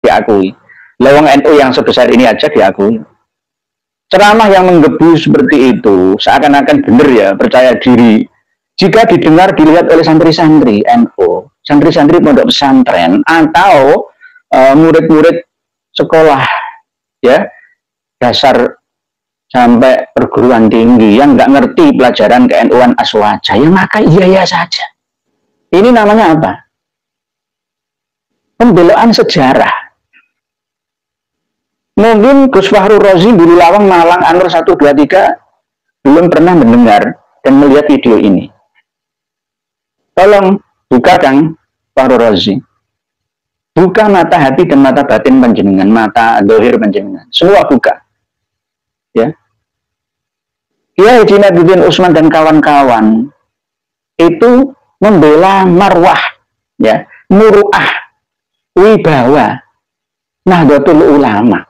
diakui. Lawang NU yang sebesar ini aja diakui. Ceramah yang menggebu seperti itu seakan-akan benar ya, percaya diri. Jika didengar dilihat oleh santri-santri NU, santri-santri pondok pesantren atau murid-murid sekolah ya dasar sampai perguruan tinggi yang nggak ngerti pelajaran ke-NU-an Aswaja, ya maka iya saja. Ini namanya apa? Pembelaan sejarah. Mungkin Gus Fahru Rozi, Bulu Lawang, Malang, Anur 123 belum pernah mendengar dan melihat video ini. Tolong buka Kang Fahru Rozi. Buka mata hati dan mata batin panjenengan, mata dohir panjenengan. Semua buka. Ya. Kiai Junaiduddin Utsman dan kawan-kawan itu membela marwah, ya, muruah, wibawa, Nahdlatul Ulama.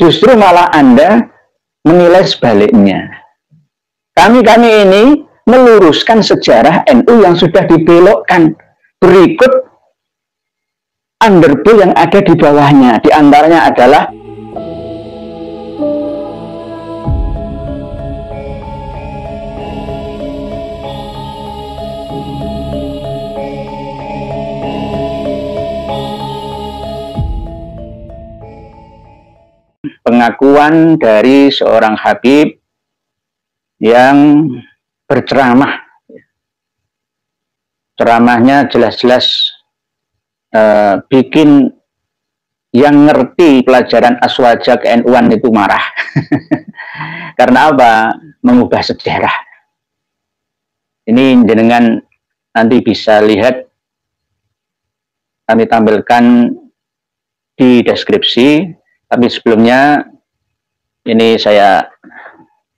Justru malah Anda menilai sebaliknya. Kami ini meluruskan sejarah NU yang sudah dibelokkan. Berikut underball yang ada di bawahnya. Di antaranya adalah pengakuan dari seorang Habib yang berceramah. Ceramahnya jelas-jelas bikin yang ngerti pelajaran Aswaja ke-NU-an itu marah. Karena apa? Mengubah sejarah. Ini jenengan nanti bisa lihat, kami tampilkan di deskripsi. Tapi sebelumnya ini saya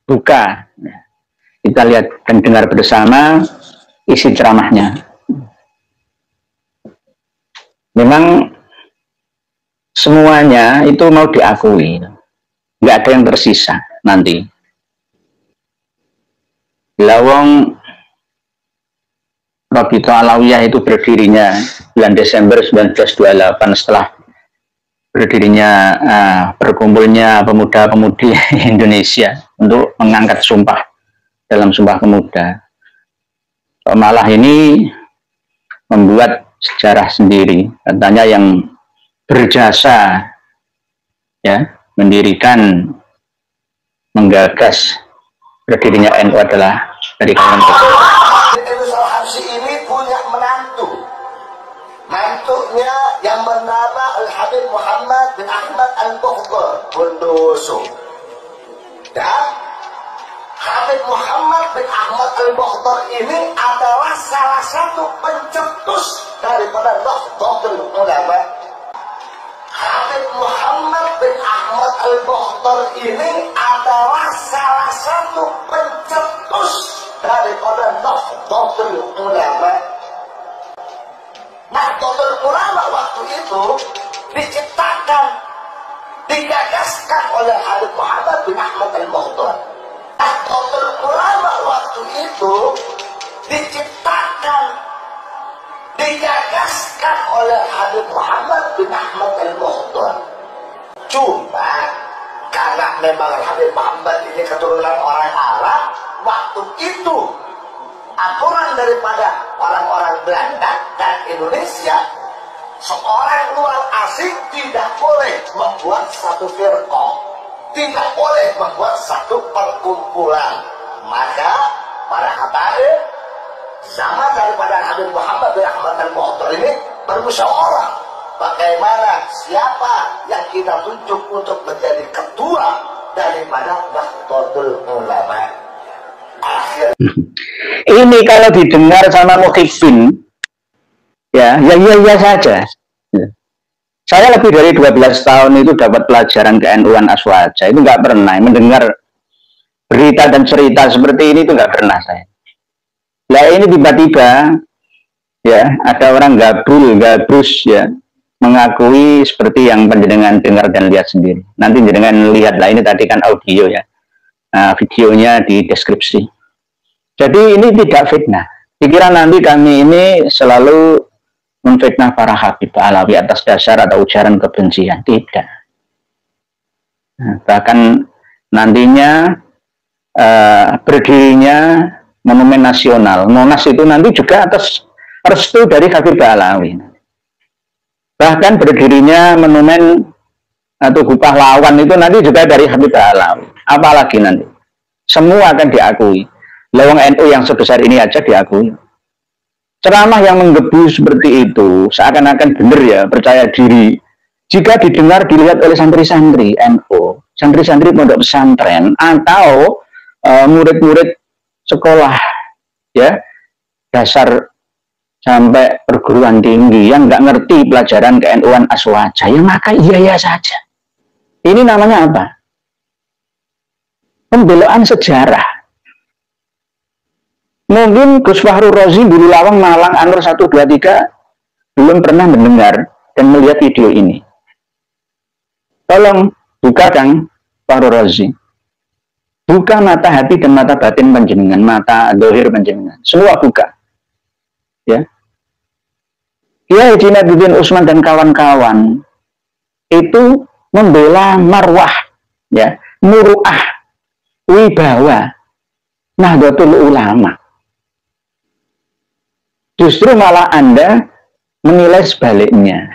buka. Kita lihat dan dengar bersama isi ceramahnya. Memang semuanya itu mau diakui, nggak ada yang tersisa nanti. Lawang Rabithah Alawiyah itu berdirinya bulan Desember 1928 setelah berdirinya berkumpulnya pemuda-pemudi Indonesia untuk mengangkat sumpah dalam Sumpah Pemuda. Malah ini membuat sejarah sendiri, katanya yang berjasa ya mendirikan, menggagas berdirinya NU adalah dari kalangan tersebut. Ini punya mantunya yang bernama Al-Habib Muhammad bin Ahmad Al-Bukhdar Bondoso. Dan Habib Muhammad bin Ahmad Al-Bukhdar ini adalah salah satu pencetus daripada Nahdlatul Ulama. Habib Muhammad bin Ahmad Al-Bukhdar ini adalah salah satu pencetus daripada Nahdlatul Ulama. Nahdlatul Ulama waktu itu diciptakan, digagaskan oleh Habib Muhammad bin Ahmad Al-Bukhdar. Nahdlatul Ulama waktu itu diciptakan, digagaskan oleh Habib Muhammad bin Ahmad Al-Bukhdar. Cuma karena memang Habib Muhammad ini keturunan orang Arab, waktu itu aturan daripada orang-orang Belanda dan Indonesia, seorang luar asing tidak boleh membuat satu firqah, tidak boleh membuat satu perkumpulan. Maka para habaib zaman daripada Habib Muhammad bin Ahmad Al-Bukhdar ini bermusyawarah bagaimana siapa yang kita tunjuk untuk menjadi ketua daripada Nahdlatul Ulama. Ini kalau didengar sama Muhyiddin ya saja. Saya lebih dari 12 tahun itu dapat pelajaran ke-NU-an Aswaja, itu nggak pernah mendengar berita dan cerita seperti ini, itu nggak pernah saya. Nah ini tiba-tiba ya ada orang gabrus ya mengakui seperti yang penjenengan dengar dan lihat sendiri. Nanti jenengan lihat lah, ini tadi kan audio ya. Videonya di deskripsi. Jadi ini tidak fitnah. Pikiran nanti kami ini selalu memfitnah para Habib Alawi atas dasar atau ujaran kebencian. Tidak. Nah, bahkan nantinya berdirinya Monumen Nasional Monas itu nanti juga atas restu dari Habib Alawi. Bahkan berdirinya Monumen Tugu Pahlawan itu nanti juga dari Habib Alawi. Apalagi nanti semua akan diakui. Lawang NU yang sebesar ini aja diakui. Ceramah yang menggebu seperti itu seakan-akan benar ya, percaya diri. Jika didengar dilihat oleh santri-santri NU, santri-santri pondok pesantren atau murid-murid sekolah ya dasar sampai perguruan tinggi yang nggak ngerti pelajaran ke-NU-an aswaja, ya maka iya saja. Ini namanya apa? Pembelaan sejarah. Mungkin Gus Fahru Rozi, Bulu Lawang, Malang, Anur 123 belum pernah mendengar dan melihat video ini. Tolong buka Kang Fahru Rozi. Buka mata hati dan mata batin panjenengan, mata dohir panjenengan. Semua buka. Ya. Kiai Junaiduddin Utsman dan kawan-kawan itu membela marwah, ya, muruah, wibawa, Nahdlatul Ulama. Justru malah Anda menilai sebaliknya.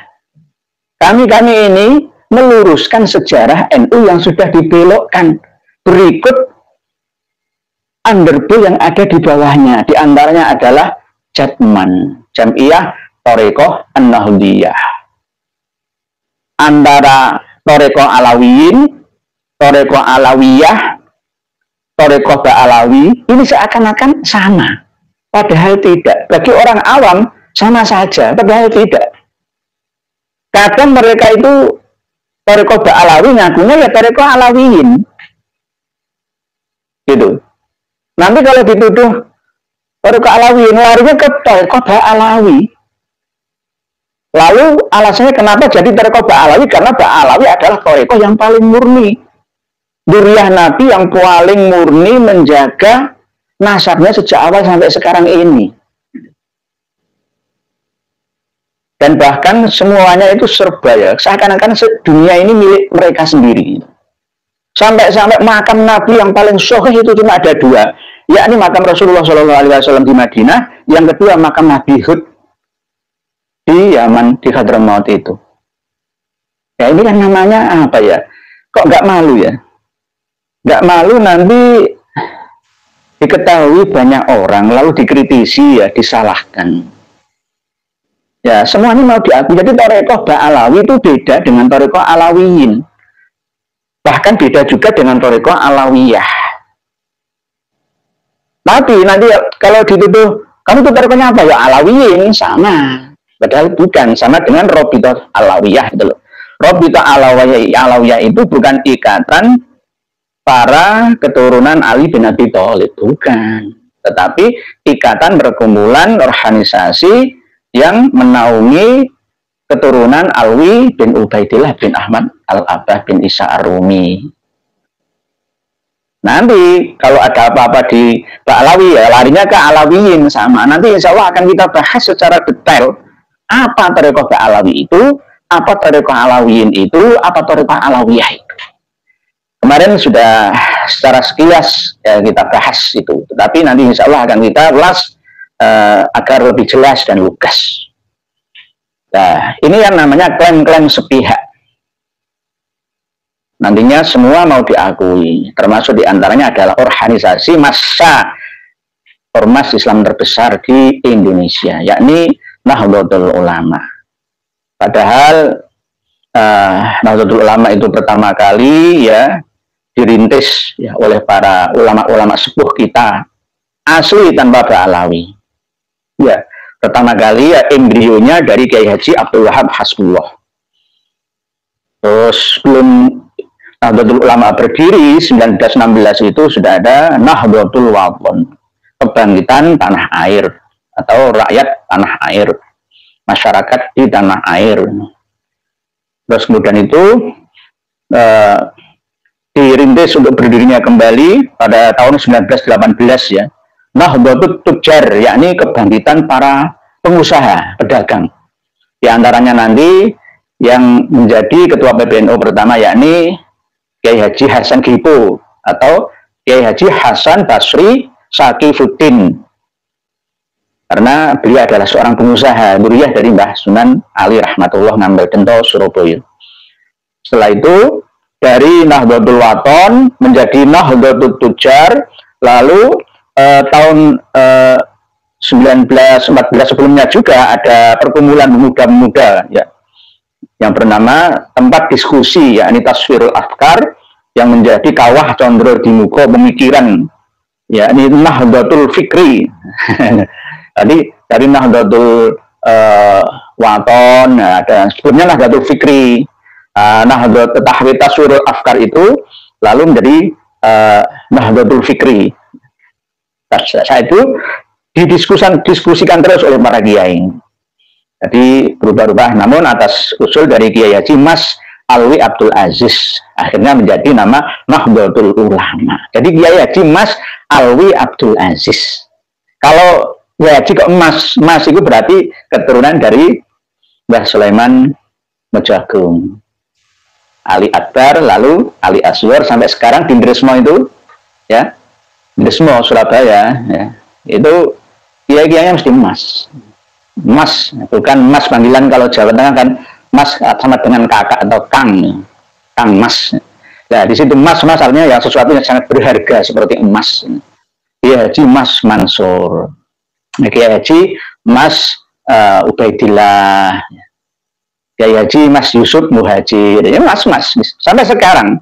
Kami ini meluruskan sejarah NU yang sudah dibelokkan. Berikut underball yang ada di bawahnya. Di antaranya adalah Jatman, Jam'iyah Thariqah An-Nahdliyah. Antara Thariqah Alawiyin, Thariqah Alawiyah, Thariqah Ba'alawi, ini seakan-akan sama. Padahal tidak. Bagi orang awam sama saja, padahal tidak. Kadang mereka itu Thariqah Ba'alawi ngakunya ya Thariqah Alawiyin. Gitu. Nanti kalau dituduh Thariqah Alawiyin, larinya ke Thariqah Ba'alawi. Lalu alasannya kenapa jadi Thariqah Ba'alawi? Karena Ba'alawi adalah Thariqah yang paling murni. Dzurriyyah Nabi yang paling murni menjaga nasabnya sejak awal sampai sekarang ini. Dan bahkan semuanya itu serba ya, seakan-akan dunia ini milik mereka sendiri. Sampai makam Nabi yang paling sahih itu cuma ada dua, yakni makam Rasulullah SAW di Madinah, yang kedua makam Nabi Hud di Yaman, di Hadramaut itu. Ya ini kan namanya apa ya? Kok nggak malu ya? Nggak malu nanti diketahui banyak orang, lalu dikritisi ya, disalahkan. Ya, semuanya mau diakui. Jadi Thariqah Ba'alawi itu beda dengan Thariqah Alawiyin. Bahkan beda juga dengan Thariqah Alawiyah. Tapi nanti kalau dituduh, kamu itu Thariqahnya apa? Ya Alawiyin, sama. Padahal bukan, sama dengan Rabithah Alawiyah gitu loh. Rabithah Alawiyah itu bukan ikatan para keturunan Ali bin Abi Thalib, bukan. Tetapi ikatan perkumpulan organisasi yang menaungi keturunan Alwi bin Ubaidillah bin Ahmad Al-Abbah bin Isa Ar-Rumi. Nanti kalau ada apa-apa di Ba'alawi ya larinya ke Alawiyin sama. Nanti insya Allah akan kita bahas secara detail apa Thariqah Ba'alawi itu, apa Thariqah Alawiyin itu, apa Thariqah Alawiyah itu. Kemarin sudah secara sekilas ya, kita bahas itu, tapi nanti insya Allah akan kita ulas agar lebih jelas dan lugas. Nah, ini yang namanya klaim-klaim sepihak. Nantinya semua mau diakui, termasuk diantaranya adalah organisasi massa ormas Islam terbesar di Indonesia, yakni Nahdlatul Ulama. Padahal Nahdlatul Ulama itu pertama kali ya dirintis ya oleh para ulama-ulama sepuh kita asli tanpa Ba'alawi. Ya, pertama kali ya embrionya dari Kiai Haji Abdul Wahab Hasbullah. Terus sebelum Nahdlatul Ulama berdiri 1916 itu sudah ada Nahdlatul Wathon, kebangkitan tanah air atau rakyat tanah air, masyarakat di tanah air. Terus kemudian itu dirintis untuk berdirinya kembali pada tahun 1918 ya. Nahdlatul Tujar, yakni kebangkitan para pengusaha, pedagang. Di antaranya nanti yang menjadi ketua PBNU pertama yakni Kiai Haji Hasan Gipo atau Kiai Haji Hasan Basri Sakifuddin, karena beliau adalah seorang pengusaha muriah dari Mbah Sunan Ali rahmatullah Ngambel Dento Surabaya. Setelah itu dari Nahdlatul Wathon menjadi Nahdlatul Tujar, lalu tahun 1914 sebelumnya juga ada perkumpulan pemuda-pemuda ya yang bernama tempat diskusi yakni Tasfirul Afkar yang menjadi kawah condro di muka pemikiran yakni Nahdlatul Fikri. Tadi dari Nahdlatul Wathon ada sebelumnya Nahdlatul Fikri, Nahdlatul Tahwid Tasfirul Afkar itu lalu menjadi Nahdlatul Fikri. Saat itu didiskusikan terus oleh para kiai. Jadi berubah-ubah, namun atas usul dari Kiai Haji Mas Alwi Abdul Aziz akhirnya menjadi nama Nahdlatul Ulama. Jadi Kiai Haji Mas Alwi Abdul Aziz. Kalau Kiai Haji kok Mas itu berarti keturunan dari Mbah Sulaiman Mojagung, Ali Akbar, lalu Ali Aswar sampai sekarang di Dresmo itu ya, Dresmo Surabaya ya, itu kiai-kiainya mesti Mas, bukan Mas panggilan kalau Jawa Tengah kan Mas sama dengan kakak atau Kang Mas. Nah di situ Mas artinya yang sesuatu yang sangat berharga seperti emas. Kiai Haji Mas Mansur, Kiai Haji Mas Ubaidillah, Kiai Haji Mas Yusuf Muhajir, ya Mas sampai sekarang.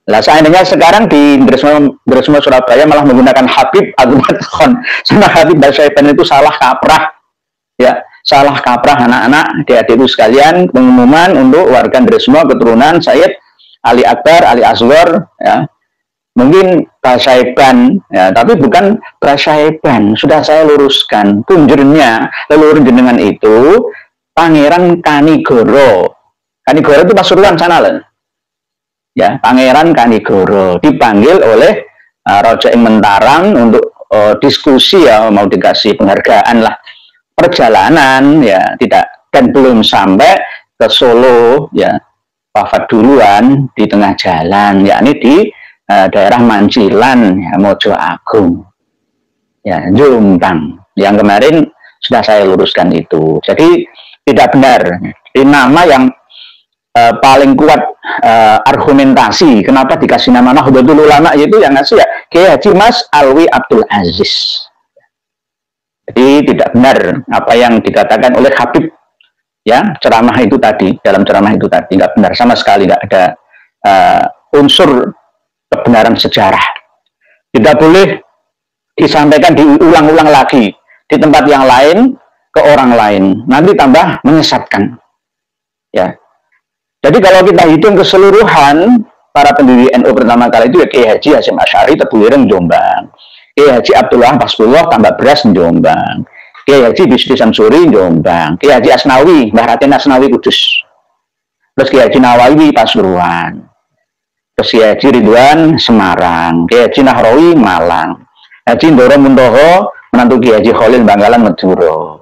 Lah seandainya sekarang di Dresmo Surabaya malah menggunakan Habib Agumat Khon sama Habib Basaiban itu salah kaprah ya, salah kaprah anak-anak adik-adikku sekalian. Pengumuman untuk warga Dresmo keturunan Sayyid Ali Akbar, Ali Aswar ya, mungkin Basaiban ya, tapi bukan Basaiban, sudah saya luruskan punjernya leluhur jenengan itu Pangeran Kanigoro itu Pasuruan sana loh ya, Pangeran Kanigoro dipanggil oleh Raja ing Mentarang untuk diskusi ya, mau dikasih penghargaan lah, perjalanan ya tidak dan belum sampai ke Solo ya, wafat duluan di tengah jalan yakni di daerah Mancilan ya, Mojo Agung ya, Jombang yang kemarin sudah saya luruskan itu. Jadi tidak benar di nama yang paling kuat argumentasi kenapa dikasih nama Nahdlatul Ulama itu yang ngasih ya Kiai Haji Mas Alwi Abdul Aziz. Jadi tidak benar apa yang dikatakan oleh Habib ya, ceramah itu tadi, dalam ceramah itu tadi nggak benar sama sekali, nggak ada unsur kebenaran sejarah. Tidak boleh disampaikan diulang-ulang lagi di tempat yang lain ke orang lain, nanti tambah menyesatkan ya. Jadi kalau kita hitung keseluruhan para pendiri NU pertama kali itu ya Kiai Haji Hasyim Asy'ari Tebuireng Jombang, Kiai Haji Abdullah Pasbullah Tambak Beras Jombang, Kiai Haji Bisri Samsuri Jombang, Kiai Haji Asnawi Mbah Raden Asnawi Kudus, terus Kiai Haji Nawawi Pasuruan, terus Kiai Haji Ridwan Semarang, Kiai Haji Nahrawi Malang, Haji Ndoro Muntoho menantu Kiai Haji Khalil Bangkalan Madura.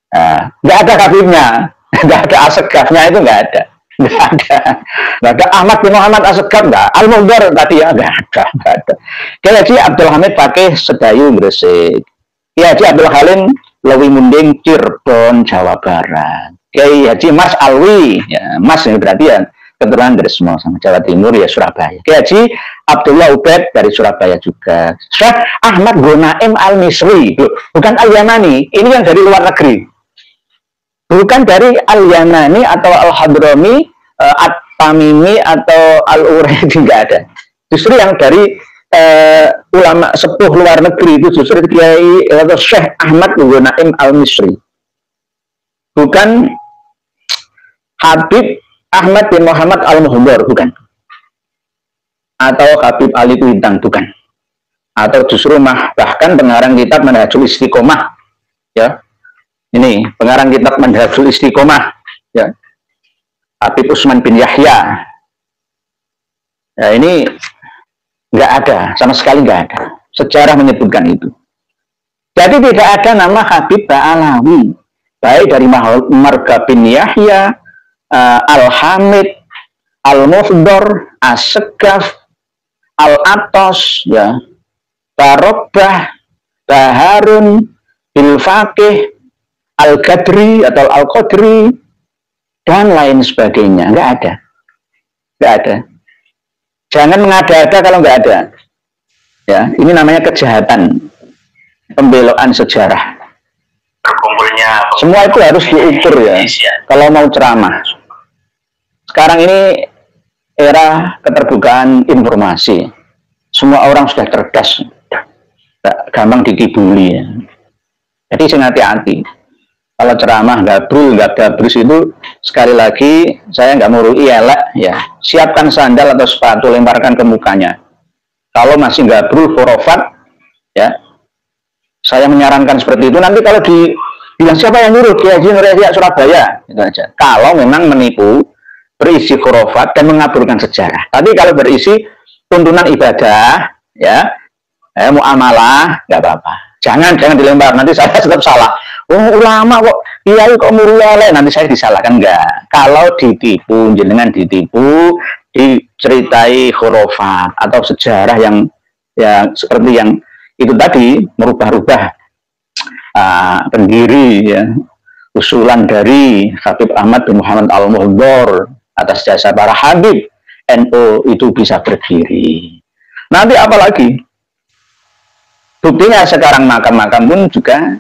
Nah, nggak ada kabirnya, nggak ada asegafnya, itu nggak ada. Nggak ada Ahmad bin Muhammad Asegaf, nggak. Al-Muhdar tadi ya, nggak ada. Kiai Haji Abdul Hamid Fakih Sedayu Gresik, Kiai Haji Abdul Halim Lewi Munding Cirebon Jawa Barat, Kiai Haji Mas Alwi ya, Mas ini berarti ya keturunan dari semua sama Jawa Timur ya, Surabaya. Kiai Haji Abdullah Ubed dari Surabaya juga. Syekh Ahmad Gonaim Al-Misri, bukan Al-Yamani, ini yang dari luar negeri. Bukan dari Al-Yamani atau Al-Hadrami, At-Tamimi atau Al-Uraidi, nggak ada. Justru yang dari ulama sepuh luar negeri itu justru Kiai atau Syekh Ahmad Gonaim Al-Misri. Bukan Habib Ahmad bin Muhammad Al-Muhdar, bukan. Atau Habib Ali Kuitang, bukan. Atau justru bahkan pengarang kitab Manhajul Istiqomah ya. Ini pengarang kitab Manhajul Istiqomah ya, Habib Usman bin Yahya. Ya, ini nggak ada, sama sekali nggak ada. Sejarah menyebutkan itu. Jadi tidak ada nama Habib Ba'alawi. baik dari marga bin Yahya, Al-Hamid, Al-Mufdor, As-Segaf, Al-Atos, ya, Barobah, Baharun, Bilfaqih, Al-Qadri atau Al-Qadri, dan lain sebagainya. Nggak ada. Nggak ada. Jangan mengada-ada kalau nggak ada. Ya, ini namanya kejahatan, pembelokan sejarah. Semua itu harus diukur ya, kalau mau ceramah. Sekarang ini era keterbukaan informasi. Semua orang sudah cerdas, gampang dikibuli ya. Jadi jangan hati-hati. Kalau ceramah gabrul, nggak gabrus itu, sekali lagi saya nggak mau elek ya. Siapkan sandal atau sepatu, lemparkan ke mukanya. Kalau masih gabrul, khurafat, ya, saya menyarankan seperti itu. Nanti kalau bilang siapa yang nyuruh, Kiai Haji Nur Yahya Surabaya, itu aja. Kalau memang menipu, berisi khurafat dan mengaburkan sejarah. Tapi kalau berisi tuntunan ibadah, ya, muamalah, nggak apa-apa. Jangan dilempar, nanti saya tetap salah. Oh, ulama kok, kiai kok muruale, nanti saya disalahkan. Enggak. Kalau ditipu, jenengan ditipu, diceritai khurafat atau sejarah yang ya seperti yang itu tadi, merubah-rubah pendiri ya, usulan dari Habib Ahmad bin Muhammad Al-Muhdor atas jasa para Habib NU itu bisa berdiri. Nanti apalagi? Buktinya sekarang makam-makam pun juga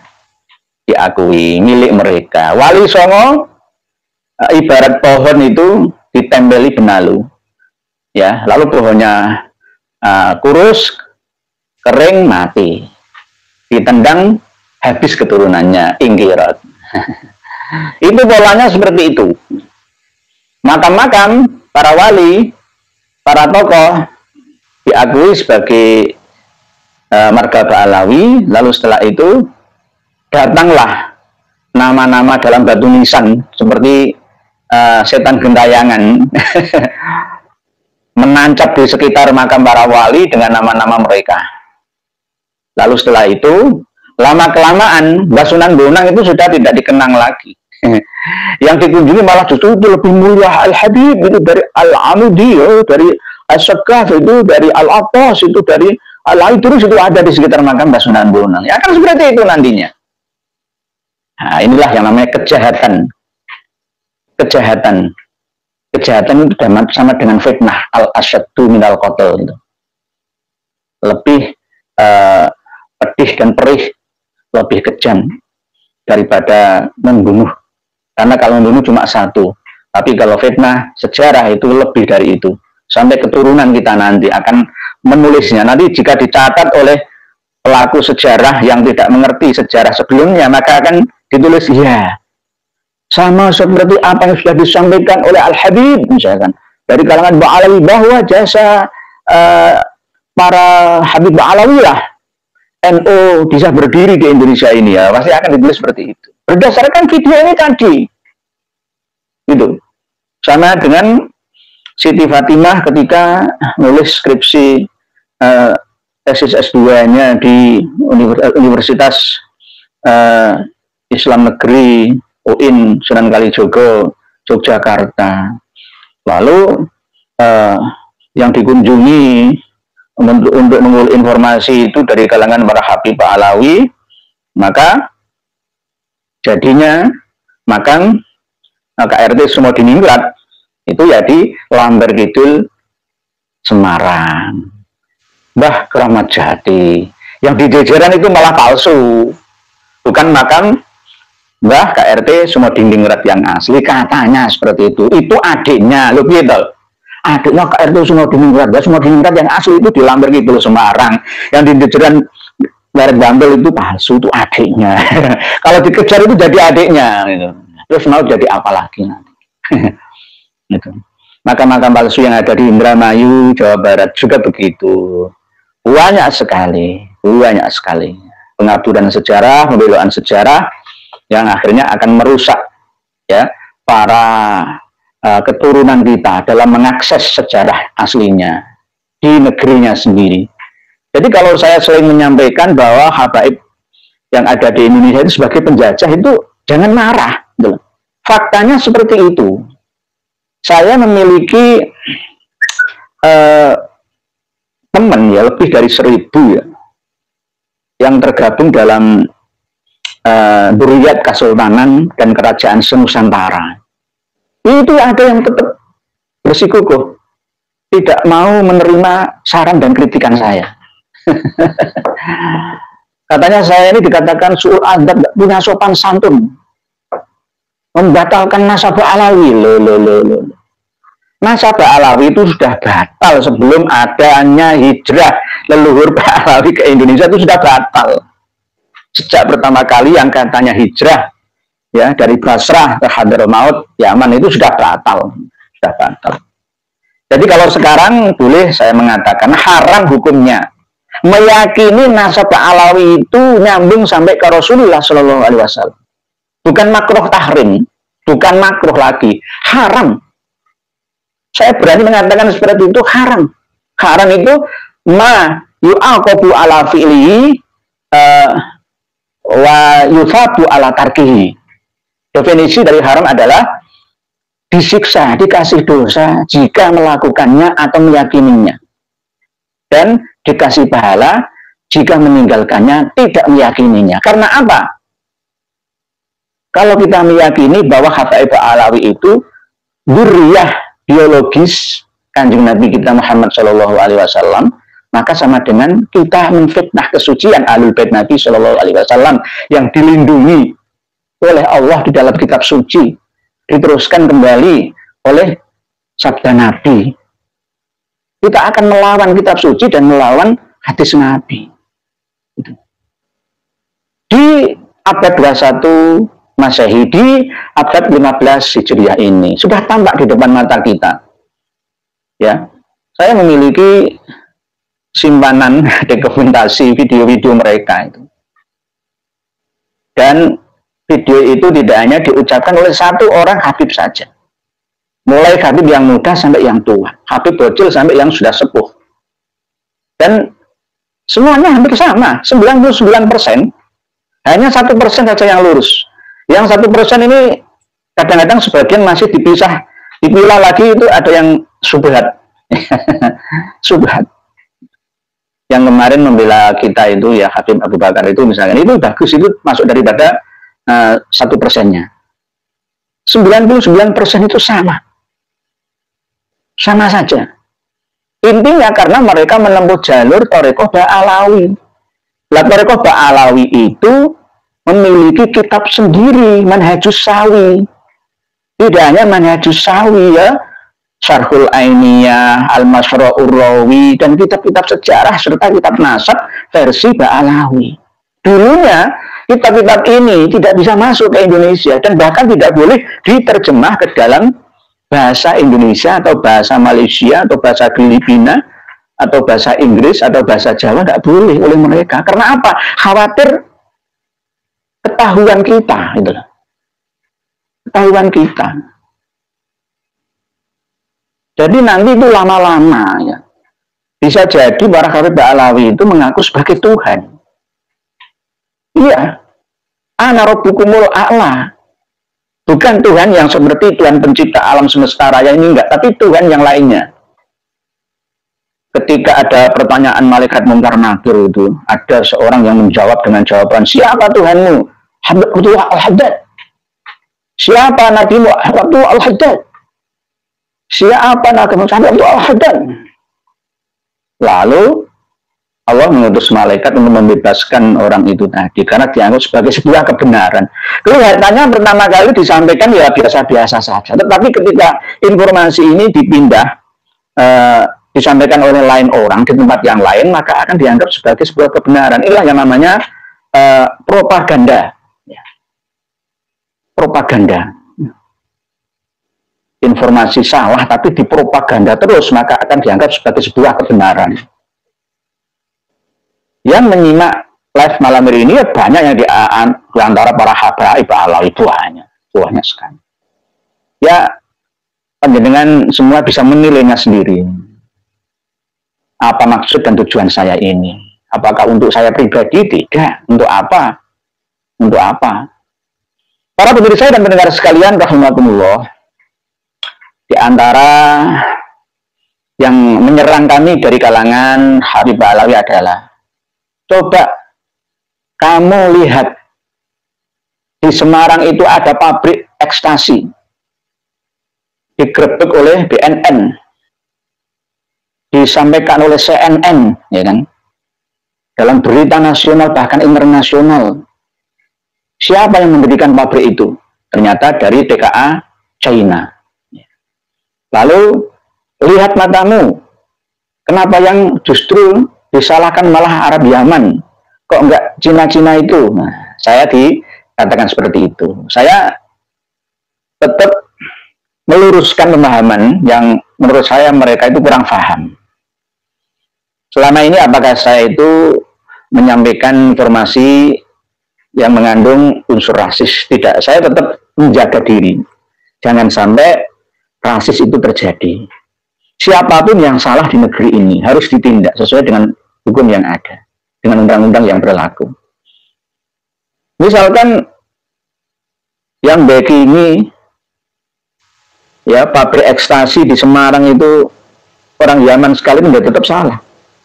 diakui milik mereka. Wali Songo ibarat pohon itu ditempeli benalu, ya, lalu pohonnya kurus, kering, mati, ditendang, habis keturunannya, ingkirat. Itu polanya seperti itu. Makam-makam para wali, para tokoh diakui sebagai marga Alawi, lalu setelah itu datanglah nama-nama dalam batu nisan seperti setan gentayangan menancap di sekitar makam para wali dengan nama-nama mereka. Lalu setelah itu lama-kelamaan Sunan Bonang itu sudah tidak dikenang lagi. Yang dikunjungi malah justru itu lebih mulia Al-Habib itu dari Al-Amudi, dari As-Segaf itu, dari Al-Atas itu, dari Al-Idrus itu ada di sekitar makam Sunan Bonang. Ya kan seperti itu nantinya. Nah, inilah yang namanya kejahatan. Kejahatan itu sama dengan fitnah, al-asyaddu minal qatl itu. Lebih pedih dan perih, lebih kejam daripada membunuh. Karena kalau membunuh cuma satu, tapi kalau fitnah sejarah itu lebih dari itu. Sampai keturunan kita nanti akan menulisnya. Nanti jika dicatat oleh pelaku sejarah yang tidak mengerti sejarah sebelumnya, maka akan ditulis, ya, sama seperti apa yang sudah disampaikan oleh Al-Habib, misalkan, dari kalangan Ba'alawi, bahwa jasa para Habib Ba'alawi lah NU bisa berdiri di Indonesia ini, ya, pasti akan ditulis seperti itu. Berdasarkan video ini tadi. Gitu. Sama dengan Siti Fatimah ketika nulis skripsi tesis S2-nya di Universitas Islam Negeri UIN Sunan Kalijogo, Yogyakarta. Lalu yang dikunjungi untuk mengulik informasi itu dari kalangan para Habib Alawi, maka jadinya makam KRT Sumodiningrat itu ya di Lamber Kidul Semarang. Mbah Keramat Jati yang di jajaran itu malah palsu, bukan makam Mbah KRT Sumodiningrat yang asli, katanya seperti itu. Itu adiknya, lo gitu. Adiknya KRT Sumodiningrat, Sumodiningrat yang asli itu di Lamber Kidul Semarang, yang di jajaran Barat Bambel itu palsu, itu adiknya. Kalau dikejar itu jadi adiknya, gitu. Terus mau jadi apa lagi nanti? Gitu. Makam-makam palsu yang ada di Indramayu, Jawa Barat juga begitu. Banyak sekali pengaburan sejarah, pembelokan sejarah yang akhirnya akan merusak ya para keturunan kita dalam mengakses sejarah aslinya di negerinya sendiri. Jadi kalau saya sering menyampaikan bahwa habaib yang ada di Indonesia itu sebagai penjajah, itu Jangan marah. Gitu. Faktanya seperti itu. Saya memiliki teman ya lebih dari 1000 ya yang tergabung dalam Duriyat Kesultanan dan Kerajaan Senusantara. Itu ada yang tetap bersikukuh tidak mau menerima saran dan kritikan saya. Katanya saya ini dikatakan suul adab, tidak punya sopan santun, membatalkan nasabah Alawi. Loh. Nasabah Alawi itu sudah batal sebelum adanya hijrah leluhur Pak Alawi ke Indonesia, itu sudah batal. Sejak pertama kali yang katanya hijrah ya dari Basrah ke Hadramaut, Yaman, itu sudah batal. Jadi kalau sekarang boleh saya mengatakan haram hukumnya meyakini nasabah Alawi itu nyambung sampai ke Rasulullah Shallallahu Alaihi Wasallam. Bukan makruh tahrim, bukan makruh lagi, haram. Saya berani mengatakan seperti itu, haram. Haram itu ma yu'aqabu ala fi'lihi wa yufabu ala tarkihi. Definisi dari haram adalah disiksa, dikasih dosa jika melakukannya atau meyakininya, dan dikasih pahala jika meninggalkannya, tidak meyakininya. Karena apa? Kalau kita meyakini bahwa Habaib Alawi itu dzurriyyah biologis Kanjeng Nabi kita Muhammad Shallallahu Alaihi Wasallam, maka sama dengan kita menfitnah kesucian Ahlul Bait Nabi Shallallahu Alaihi Wasallam yang dilindungi oleh Allah di dalam kitab suci, diteruskan kembali oleh sabda Nabi. Kita akan melawan kitab suci dan melawan hadis Nabi. Di abad 21 Masehi, di abad 15 Hijriah ini sudah tampak di depan mata kita. Ya, saya memiliki simpanan dokumentasi video-video mereka itu. Dan video itu tidak hanya diucapkan oleh satu orang Habib saja. Mulai Habib yang muda sampai yang tua. Habib bocil sampai yang sudah sepuh. Dan semuanya hampir sama. 99%. Hanya 1% saja yang lurus. Yang 1% ini kadang-kadang sebagian masih dipilah lagi, itu ada yang subhat. Subhat. Yang kemarin membela kita itu ya Habib Abu Bakar itu misalnya. Itu bagus, itu masuk daripada 1%. 99% itu sama saja. Intinya karena mereka menempuh jalur Thariqah Ba'alawi. Thariqah Ba'alawi itu memiliki kitab sendiri, Manhajus Sawi. Tidak hanya Manhajus Sawi ya, Syarhul Ainiyah, Al-Masra'ur Rawi, dan kitab-kitab sejarah serta kitab nasab versi Ba'alawi. Dulunya kitab-kitab ini tidak bisa masuk ke Indonesia dan bahkan tidak boleh diterjemah ke dalam bahasa Indonesia atau bahasa Malaysia atau bahasa Filipina atau bahasa Inggris atau bahasa Jawa, tidak boleh oleh mereka. Karena apa? Khawatir ketahuan kita, itulah. Ketahuan kita. Jadi nanti itu lama-lama ya, bisa jadi para Habib Ba'alawi itu mengaku sebagai Tuhan. Iya, ana rabbukumul a'la. Bukan Tuhan yang seperti Tuhan pencipta alam semesta raya ini, enggak, tapi Tuhan yang lainnya. Ketika ada pertanyaan malaikat Munkar Nakir itu, ada seorang yang menjawab dengan jawaban, siapa Tuhanmu? Abdullah Al-Haddad. Siapa Nabimu? Abdullah Al-Haddad. Siapa Nabimu? Abdullah Al-Haddad. Lalu Allah mengutus malaikat untuk membebaskan orang itu tadi karena dianggap sebagai sebuah kebenaran. Kelihatannya pertama kali disampaikan ya biasa-biasa saja, tetapi ketika informasi ini dipindah disampaikan oleh lain orang di tempat yang lain, maka akan dianggap sebagai sebuah kebenaran. Inilah yang namanya propaganda. Propaganda. Informasi salah tapi dipropaganda terus, maka akan dianggap sebagai sebuah kebenaran. Yang menyimak live malam hari ini banyak yang di antara para Habaib Alawi, banyak sekali. Ya, panjenengan semua bisa menilainya sendiri. Apa maksud dan tujuan saya ini? Apakah untuk saya pribadi? Tidak. Untuk apa? Untuk apa? Para pemirsa dan pendengar sekalian rahimakumullah, di antara yang menyerang kami dari kalangan Habib Alawi adalah, coba kamu lihat di Semarang itu ada pabrik ekstasi digerebek oleh BNN, disampaikan oleh CNN, ya kan, dalam berita nasional bahkan internasional. Siapa yang mendirikan pabrik itu? Ternyata dari TKA China. Lalu lihat matamu, kenapa yang justru disalahkan malah Arab Yaman? Kok enggak Cina-Cina itu? Nah, saya dikatakan seperti itu. Saya tetap meluruskan pemahaman yang menurut saya mereka itu kurang paham. Selama ini apakah saya itu menyampaikan informasi yang mengandung unsur rasis? Tidak, saya tetap menjaga diri. Jangan sampai rasis itu terjadi. Siapapun yang salah di negeri ini harus ditindak sesuai dengan hukum yang ada, dengan undang-undang yang berlaku. Misalkan yang begini, ya, pabrik ekstasi di Semarang itu orang Yaman sekalipun dia tetap salah.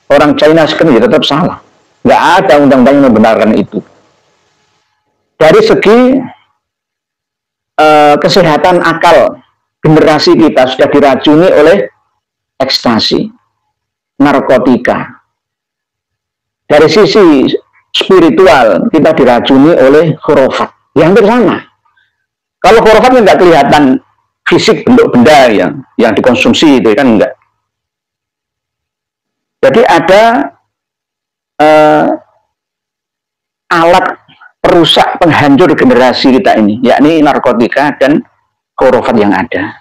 Orang China sekalipun dia tetap salah. Nggak ada undang-undang yang membenarkan itu. Dari segi kesehatan akal, generasi kita sudah diracuni oleh ekstasi, narkotika. Dari sisi spiritual, kita diracuni oleh khurafat. Yang hampir sama. Kalau khurafatnya nggak kelihatan fisik bentuk benda yang dikonsumsi itu kan enggak. Jadi ada alat perusak penghancur generasi kita ini, yakni narkotika dan khurafat yang ada.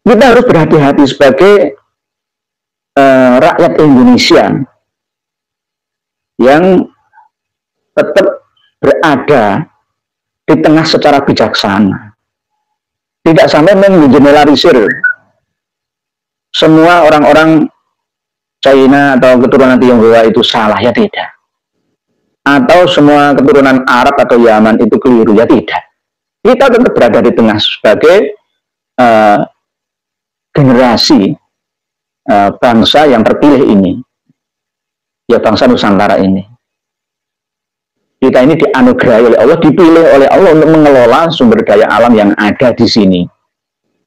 Kita harus berhati-hati sebagai rakyat Indonesia yang tetap berada di tengah secara bijaksana. Tidak sampai menggeneralisir semua orang-orang China atau keturunan Tionghoa itu salah, ya tidak. Atau semua keturunan Arab atau Yaman itu keliru, ya tidak. Kita tetap berada di tengah sebagai generasi bangsa yang terpilih ini, ya bangsa Nusantara ini. Kita ini dianugerahi oleh Allah, dipilih oleh Allah untuk mengelola sumber daya alam yang ada di sini.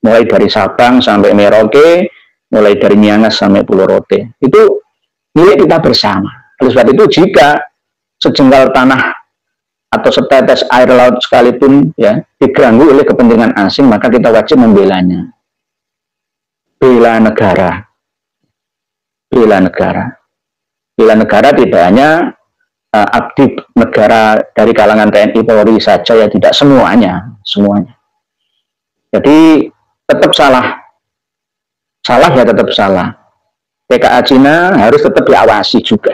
Mulai dari Sabang sampai Merauke, mulai dari Miangas sampai Pulau Rote. Itu milik kita bersama. Oleh sebab itu, jika sejengkal tanah atau setetes air laut sekalipun ya diganggu oleh kepentingan asing, maka kita wajib membelanya. Bela negara. Bela negara. Bela negara tidak hanya abdi negara dari kalangan TNI Polri saja, ya tidak, semuanya. Jadi tetap salah ya tetap salah. TKA Cina harus tetap diawasi juga.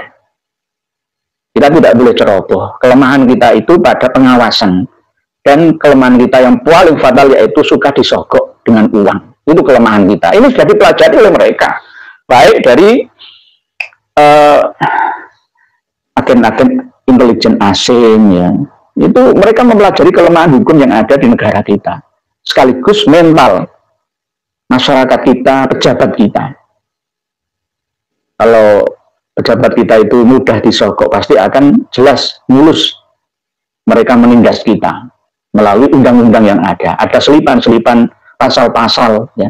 Kita tidak boleh ceroboh. Kelemahan kita itu pada pengawasan, dan kelemahan kita yang paling fatal yaitu suka disogok dengan uang. Itu kelemahan kita. Ini sudah dipelajari oleh mereka, baik dari agen-agen intelijen asing, ya, itu mereka mempelajari kelemahan hukum yang ada di negara kita, sekaligus mental masyarakat kita, pejabat kita. Kalau pejabat kita itu mudah disogok, pasti akan jelas mulus mereka menindas kita melalui undang-undang yang ada. Ada selipan-selipan pasal-pasal, ya.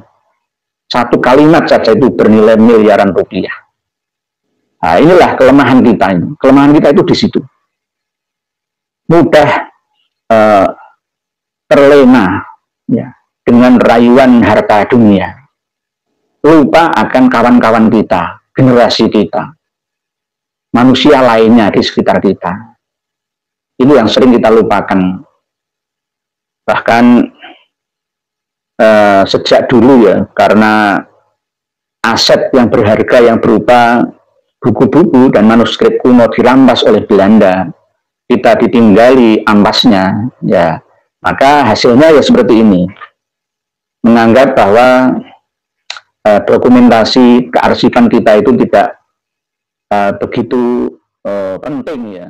Satu kalimat saja itu bernilai miliaran rupiah. Nah, inilah kelemahan kita ini. Kelemahan kita itu di situ. Mudah terlena, ya, dengan rayuan harta dunia. Lupa akan kawan-kawan kita, generasi kita, manusia lainnya di sekitar kita. Ini yang sering kita lupakan. Bahkan sejak dulu, ya, karena aset yang berharga yang berupa buku-buku dan manuskrip kuno dirampas oleh Belanda, kita ditinggali ampasnya, ya, maka hasilnya ya seperti ini. Menganggap bahwa dokumentasi kearsipan kita itu tidak begitu penting, ya.